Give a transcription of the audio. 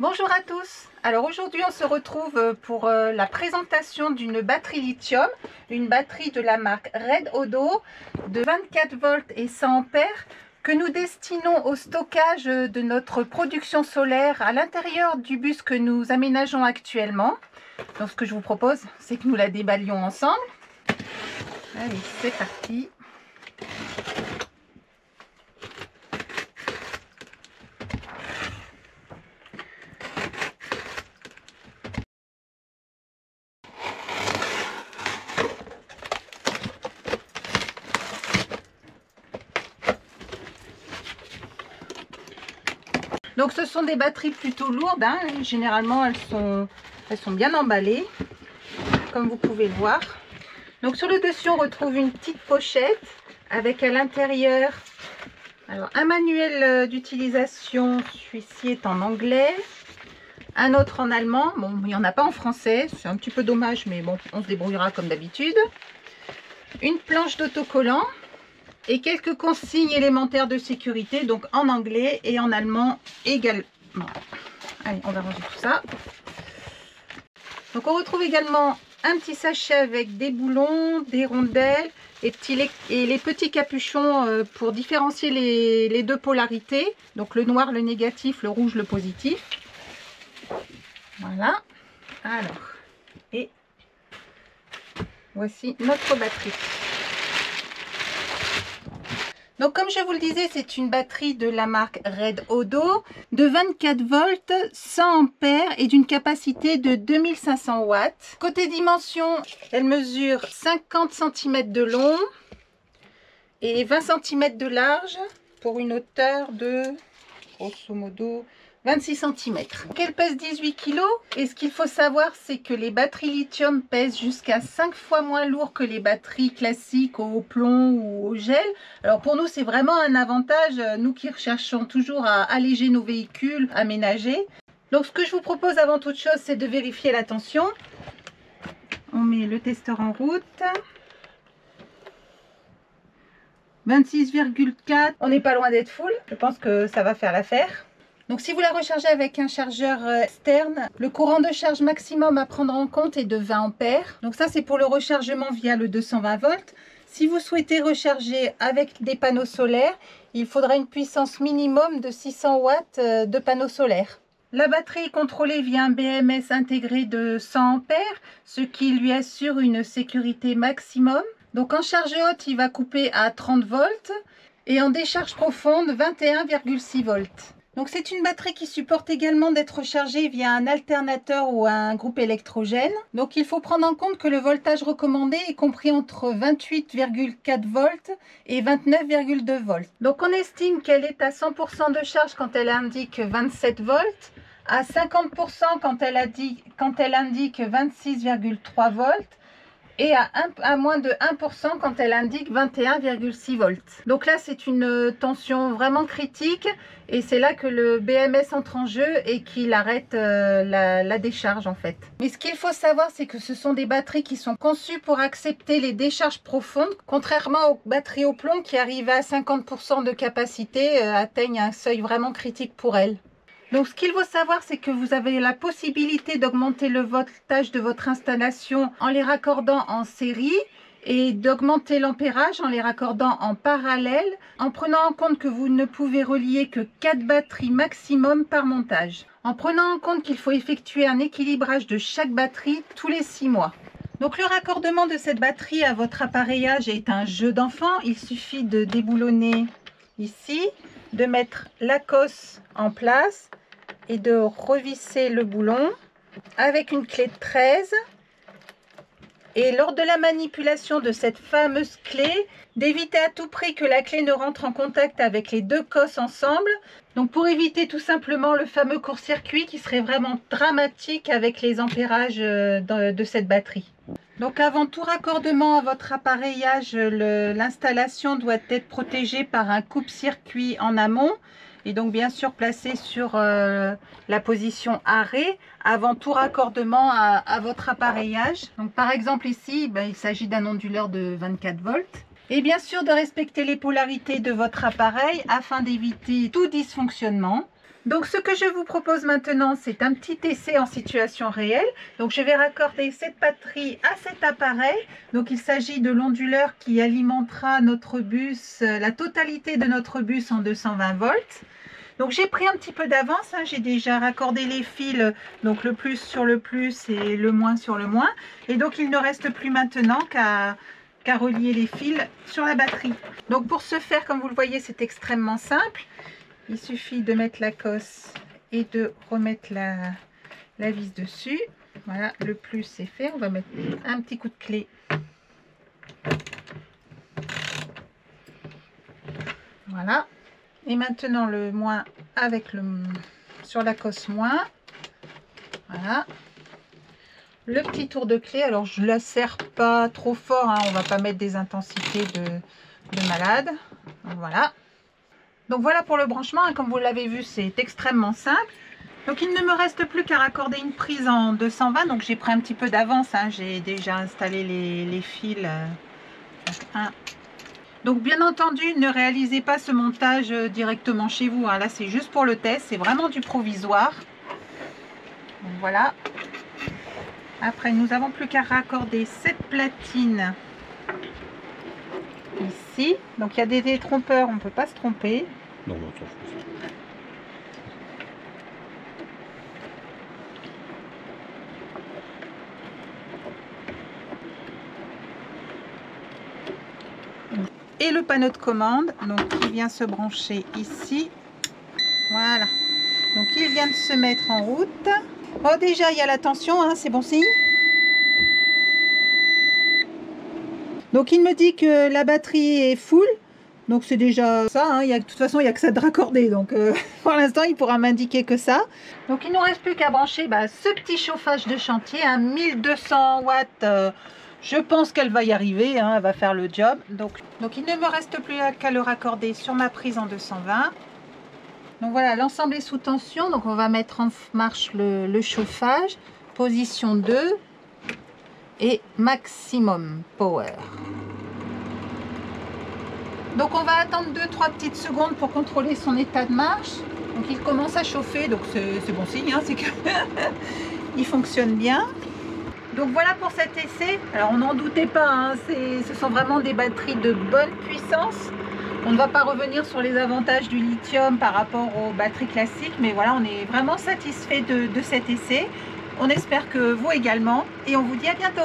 Bonjour à tous. Alors aujourd'hui on se retrouve pour la présentation d'une batterie lithium, une batterie de la marque Red Odo de 24 volts et 100 ampères que nous destinons au stockage de notre production solaire à l'intérieur du bus que nous aménageons actuellement. Donc ce que je vous propose, c'est que nous la déballions ensemble. Allez, c'est parti. Donc ce sont des batteries plutôt lourdes, hein. Généralement elles sont bien emballées, comme vous pouvez le voir. Donc sur le dessus on retrouve une petite pochette avec à l'intérieur un manuel d'utilisation, celui-ci est en anglais, un autre en allemand, bon il n'y en a pas en français, c'est un petit peu dommage mais bon on se débrouillera comme d'habitude. Une planche d'autocollant et quelques consignes élémentaires de sécurité, donc en anglais et en allemand également. Allez, on va ranger tout ça. Donc on retrouve également un petit sachet avec des boulons, des rondelles et les petits capuchons pour différencier les deux polarités, donc le noir, le négatif, le rouge, le positif. Voilà. Alors, et voici notre batterie. Donc comme je vous le disais, c'est une batterie de la marque Red Odo de 24 volts, 100 ampères et d'une capacité de 2500 watts. Côté dimension, elle mesure 50 cm de long et 20 cm de large pour une hauteur de, grosso modo, 26 cm. Elle pèse 18 kg et ce qu'il faut savoir, c'est que les batteries lithium pèsent jusqu'à 5 fois moins lourd que les batteries classiques au plomb ou au gel. Alors pour nous, c'est vraiment un avantage, nous qui recherchons toujours à alléger nos véhicules aménagés. Donc ce que je vous propose avant toute chose, c'est de vérifier la tension. On met le testeur en route. 26,4, on n'est pas loin d'être full. Je pense que ça va faire l'affaire. Donc si vous la rechargez avec un chargeur externe, le courant de charge maximum à prendre en compte est de 20 ampères. Donc ça c'est pour le rechargement via le 220 volts. Si vous souhaitez recharger avec des panneaux solaires, il faudra une puissance minimum de 600 watts de panneaux solaires. La batterie est contrôlée via un BMS intégré de 100 ampères, ce qui lui assure une sécurité maximum. Donc en charge haute, il va couper à 30 volts et en décharge profonde 21,6 volts. Donc c'est une batterie qui supporte également d'être rechargée via un alternateur ou un groupe électrogène. Donc il faut prendre en compte que le voltage recommandé est compris entre 28,4 volts et 29,2 volts. Donc on estime qu'elle est à 100% de charge quand elle indique 27 volts, à 50% quand elle indique 26,3 volts, et à moins de 1% quand elle indique 21,6 volts. Donc là, c'est une tension vraiment critique et c'est là que le BMS entre en jeu et qu'il arrête la décharge en fait. Mais ce qu'il faut savoir, c'est que ce sont des batteries qui sont conçues pour accepter les décharges profondes, contrairement aux batteries au plomb qui arrivent à 50% de capacité, atteignent un seuil vraiment critique pour elles. Donc ce qu'il faut savoir, c'est que vous avez la possibilité d'augmenter le voltage de votre installation en les raccordant en série et d'augmenter l'ampérage en les raccordant en parallèle, en prenant en compte que vous ne pouvez relier que 4 batteries maximum par montage. En prenant en compte qu'il faut effectuer un équilibrage de chaque batterie tous les 6 mois. Donc le raccordement de cette batterie à votre appareillage est un jeu d'enfant. Il suffit de déboulonner ici, de mettre la cosse en place et de revisser le boulon avec une clé de 13 et lors de la manipulation de cette fameuse clé, d'éviter à tout prix que la clé ne rentre en contact avec les deux cosses ensemble, donc pour éviter tout simplement le fameux court-circuit qui serait vraiment dramatique avec les ampérages de cette batterie. Donc avant tout raccordement à votre appareillage, l'installation doit être protégée par un coupe-circuit en amont et donc bien sûr placé sur la position arrêt avant tout raccordement à votre appareillage. Donc par exemple ici, il s'agit d'un onduleur de 24 volts. Et bien sûr de respecter les polarités de votre appareil afin d'éviter tout dysfonctionnement. Donc ce que je vous propose maintenant, c'est un petit essai en situation réelle. Donc je vais raccorder cette batterie à cet appareil. Donc il s'agit de l'onduleur qui alimentera notre bus, la totalité de notre bus en 220 volts. Donc j'ai pris un petit peu d'avance, hein. J'ai déjà raccordé les fils, donc le plus sur le plus et le moins sur le moins. Et donc il ne reste plus maintenant qu'à relier les fils sur la batterie. Donc pour ce faire, comme vous le voyez, c'est extrêmement simple. Il suffit de mettre la cosse et de remettre la vis dessus. Voilà, le plus c'est fait. On va mettre un petit coup de clé. Voilà. Et maintenant le moins avec sur la cosse moins. Voilà. Le petit tour de clé. Alors je ne la serre pas trop fort, hein. On ne va pas mettre des intensités de malade. Donc, voilà. Donc voilà pour le branchement, hein. Comme vous l'avez vu, c'est extrêmement simple. Donc il ne me reste plus qu'à raccorder une prise en 220. Donc j'ai pris un petit peu d'avance, hein. J'ai déjà installé les fils. Donc bien entendu, ne réalisez pas ce montage directement chez vous, hein. Là c'est juste pour le test, c'est vraiment du provisoire. Donc voilà. Après nous n'avons plus qu'à raccorder cette platine ici. Donc il y a des détrompeurs, on ne peut pas se tromper. Non, non, attends, je pense. Et le panneau de commande, donc qui vient se brancher ici. Voilà. Donc il vient de se mettre en route. Oh déjà il y a la tension, hein, c'est bon signe. Donc il me dit que la batterie est full. Donc c'est déjà ça, hein. De toute façon il n'y a que ça de raccorder. Donc pour l'instant il pourra m'indiquer que ça. Donc il ne nous reste plus qu'à brancher ce petit chauffage de chantier, hein, 1200 watts. Je pense qu'elle va y arriver, hein, elle va faire le job. Donc il ne me reste plus qu'à le raccorder sur ma prise en 220. Donc voilà, l'ensemble est sous tension. Donc on va mettre en marche le chauffage. Position 2 et maximum power. Donc on va attendre 2-3 petites secondes pour contrôler son état de marche. Donc il commence à chauffer, donc c'est bon signe, hein, c'est que il fonctionne bien. Donc voilà pour cet essai. Alors on n'en doutait pas, hein, ce sont vraiment des batteries de bonne puissance. On ne va pas revenir sur les avantages du lithium par rapport aux batteries classiques, mais voilà, on est vraiment satisfait de cet essai. On espère que vous également, et on vous dit à bientôt.